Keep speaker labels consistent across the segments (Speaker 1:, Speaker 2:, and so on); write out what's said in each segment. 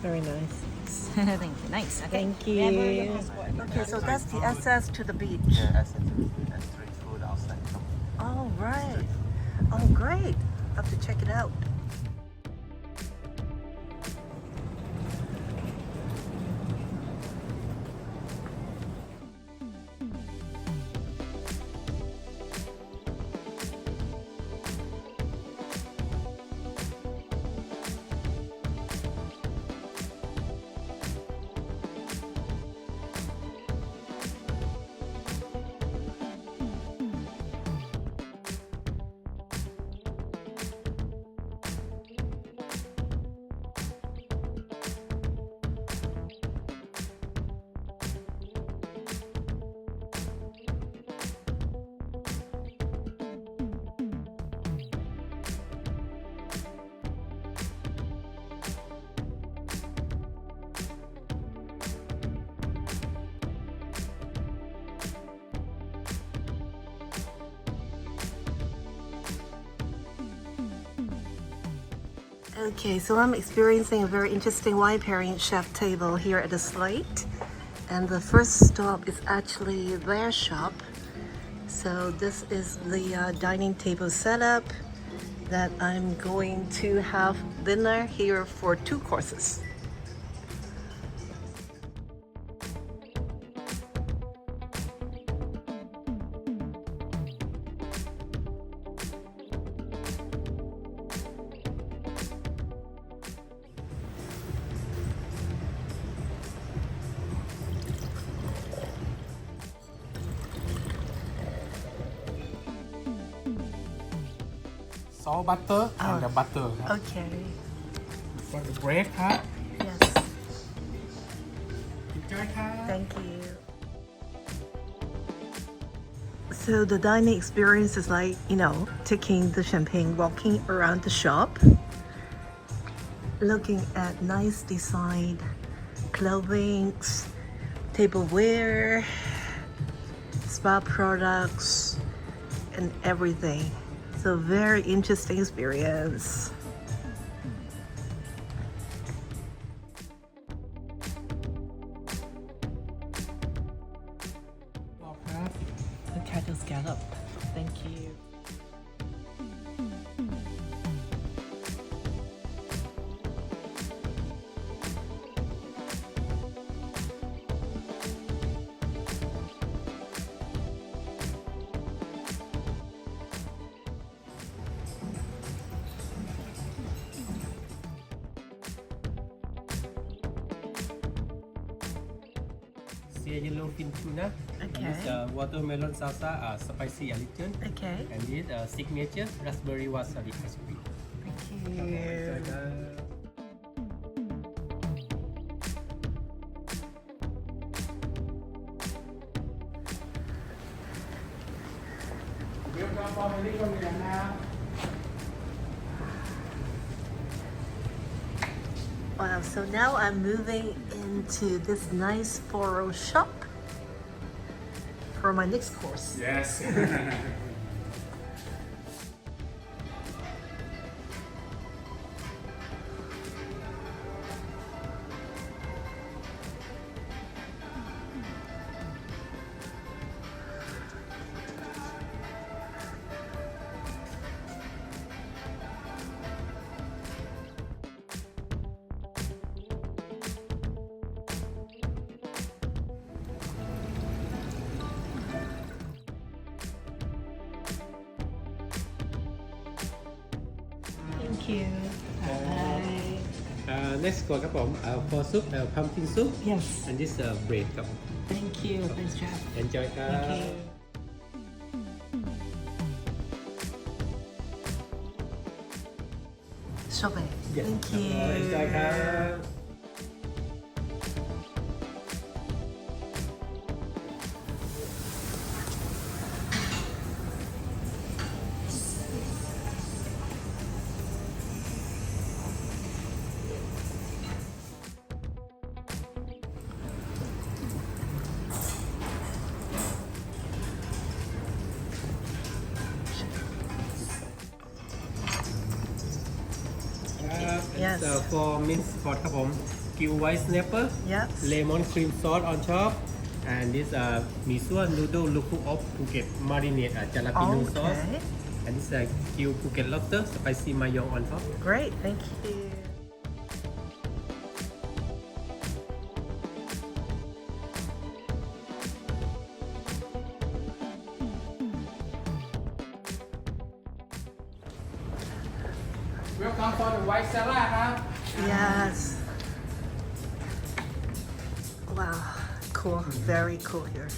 Speaker 1: Very nice.
Speaker 2: Thank you. Nice. Okay.
Speaker 1: Thank you. Okay, so that's the access to the beach.
Speaker 3: Yeah, access to the beach and street food outside.
Speaker 1: Oh, right. Oh, great. Have to check it out. Okay, so I'm experiencing a very interesting wine pairing chef table here at the Slate. And the first stop is actually their shop. So this is the dining table setup that I'm going to have dinner here for 2 courses.
Speaker 3: Salt butter and the butter.
Speaker 1: Okay.
Speaker 3: For the bread, huh?
Speaker 1: Yes.
Speaker 3: Enjoy, huh?
Speaker 1: Thank you. So the dining experience is like, taking the champagne, walking around the shop, looking at nice designed clothing, tableware, spa products, and everything. So very interesting experience. The cattle scallop. Thank you.
Speaker 4: Sea yellowfin tuna.
Speaker 1: Okay.
Speaker 4: And this watermelon salsa, spicy a little.
Speaker 1: Okay.
Speaker 4: And this signature raspberry wasabi recipe.
Speaker 1: Thank you. Wow, so now I'm moving into this nice floral shop for my next course.
Speaker 3: Yes.
Speaker 1: Thank you. Bye.
Speaker 4: Next ก่อนครับผม for soup pumpkin soup
Speaker 1: Yes.
Speaker 4: and this bread ครับ
Speaker 1: Thank you. Thanks, Jeff.
Speaker 4: enjoy ครับ
Speaker 1: Thank you. Shopping.
Speaker 4: Yes.
Speaker 1: Thank you.
Speaker 4: enjoy ครับ
Speaker 1: Yes.
Speaker 4: for minced pork ครับผม grill white snapper
Speaker 1: Yes.
Speaker 4: lemon cream sauce on top and this mi soon noodle look of Phuket marinade jalapeno sauce
Speaker 1: Okay.
Speaker 4: and this grill Phuket lobster spicy mayo on top.
Speaker 1: Great. Thank you.
Speaker 3: Welcome for the white cellar ครับ
Speaker 1: Yes. Wow. Cool. Very cool here.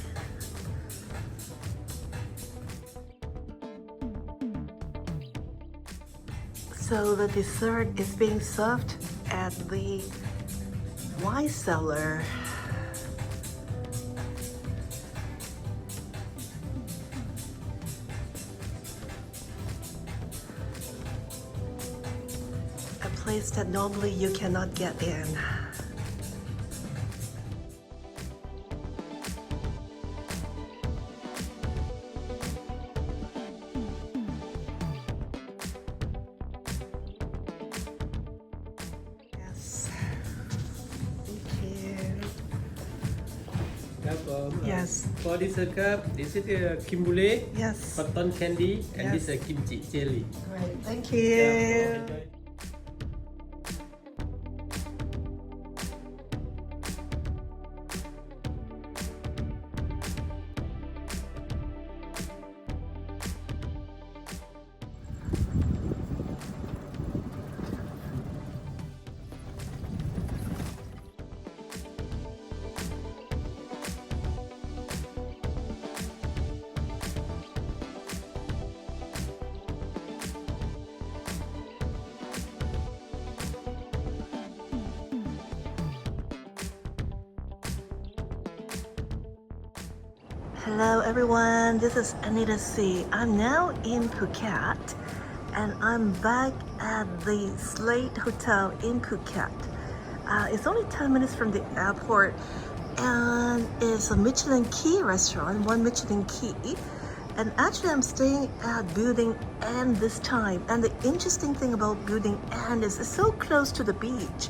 Speaker 1: So the dessert is being served at the wine cellar. A place that normally you cannot get in. Yes. Thank you.
Speaker 4: ครับผม
Speaker 1: Yes.
Speaker 4: for dessert ครับ this is kimbule
Speaker 1: Yes.
Speaker 4: cotton candy and
Speaker 1: Yes.
Speaker 4: this kimchi jelly.
Speaker 1: Right. Thank
Speaker 4: Yeah,
Speaker 1: you.
Speaker 4: enjoy.
Speaker 1: Hello everyone, this is Anita C. I'm now in Phuket and I'm back at the Slate Hotel in Phuket. It's only 10 minutes from the airport and it's a Michelin Key restaurant, one Michelin Key. And actually I'm staying at Building N this time. And the interesting thing about Building N is it's so close to the beach.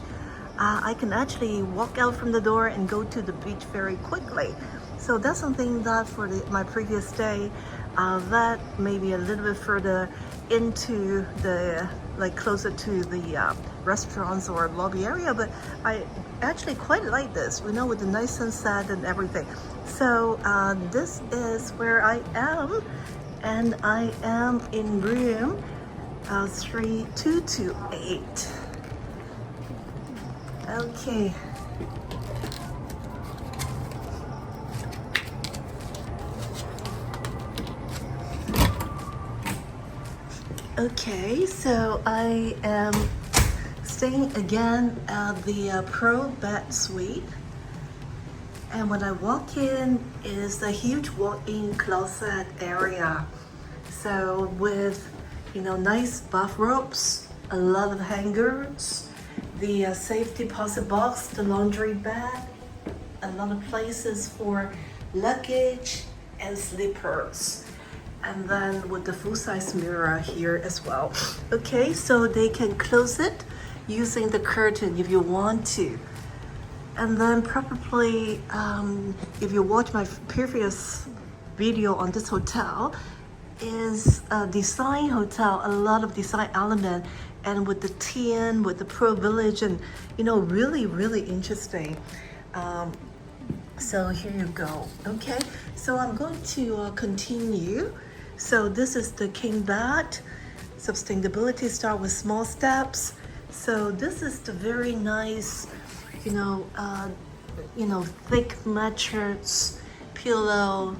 Speaker 1: I can actually walk out from the door and go to the beach very quickly. So that's something that for my previous stay, that maybe a little bit further into the, like closer to the restaurants or lobby area, but I actually quite like this, you know, with the nice sunset and everything. So this is where I am, and I am in room 3228. Okay. Okay, so I am staying again at the Pro Bed Suite. And when I walk in is the huge walk-in closet area. So with, you know, nice bathrobes, a lot of hangers, the safe deposit box, the laundry bag, a lot of places for luggage and slippers. And then with the full-size mirror here as well. Okay, so they can close it using the curtain if you want to. And then probably, if you watch my previous video on this hotel, is a design hotel, a lot of design element, and with the tin, with the Pro Village, and you know, really, really interesting. So here you go. Okay, so I'm going to continue. So this is the king bed. Sustainability start with small steps. So this is the very nice, you know, thick mattress, pillow,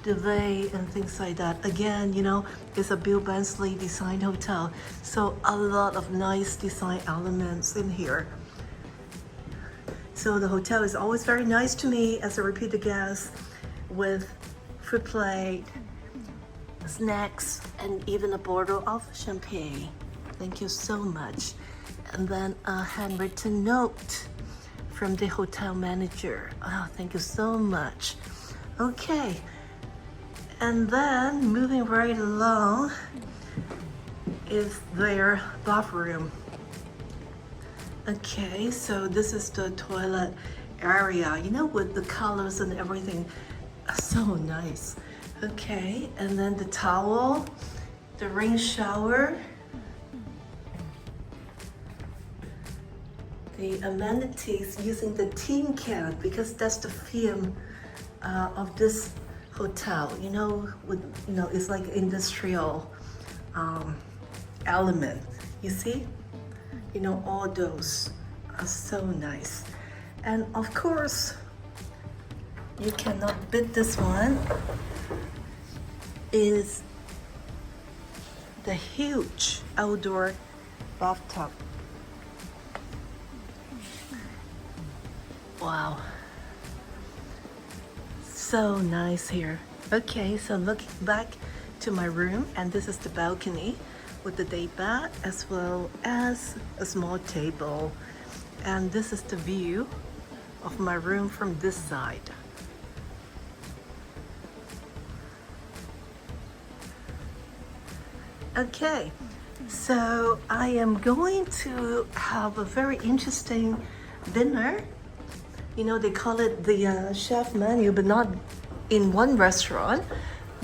Speaker 1: duvet, and things like that. Again, you know, it's a Bill Bensley design hotel. So a lot of nice design elements in here. So the hotel is always very nice to me as a repeated guest, with food plate, snacks, and even a bottle of champagne. Thank you so much. And then a handwritten note from the hotel manager. Oh, thank you so much. Okay, and then moving right along is their bathroom. Okay, so this is the toilet area, you know, with the colors and everything. So nice. Okay, and then the towel, the rain shower, the amenities using the tin can because that's the theme of this hotel. You know, with it's like industrial element. You see, all those are so nice, and of course, you cannot beat this one. Is the huge outdoor bathtub. Wow, so nice here. Okay, so looking back to my room, and this is the balcony with the day bath as well as a small table, and this is the view of my room from this side. Okay, so I am going to have a very interesting dinner. They call it the chef menu, but not in one restaurant,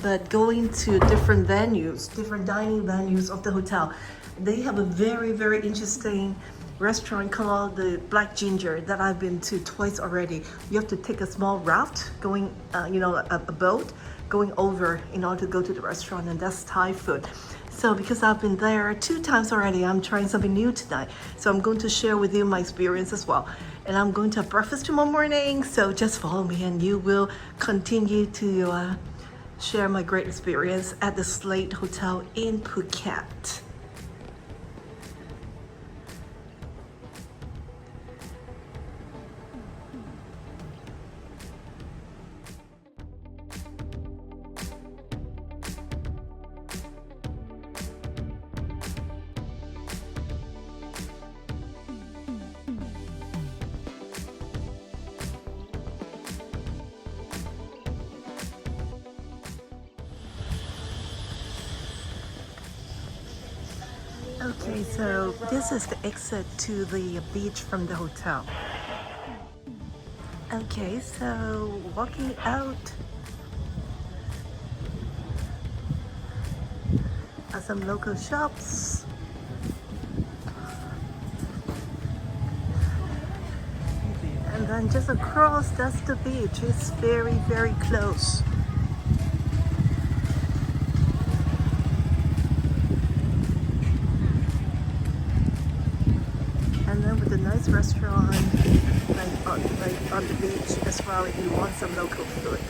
Speaker 1: but going to different venues, different dining venues of the hotel. They have a very, very interesting restaurant called the Black Ginger that I've been to twice already. You have to take a small raft going, a boat going over in order to go to the restaurant, and that's Thai food. So because I've been there 2 times already, I'm trying something new tonight. So I'm going to share with you my experience as well. And I'm going to have breakfast tomorrow morning. So just follow me and you will continue to share my great experience at the Slate Hotel in Phuket. Okay, so this is the exit to the beach from the hotel. Okay, so walking out are some local shops. And then just across, that's the beach. It's very, very close. And then with a nice restaurant like on the beach as well if you want some local food.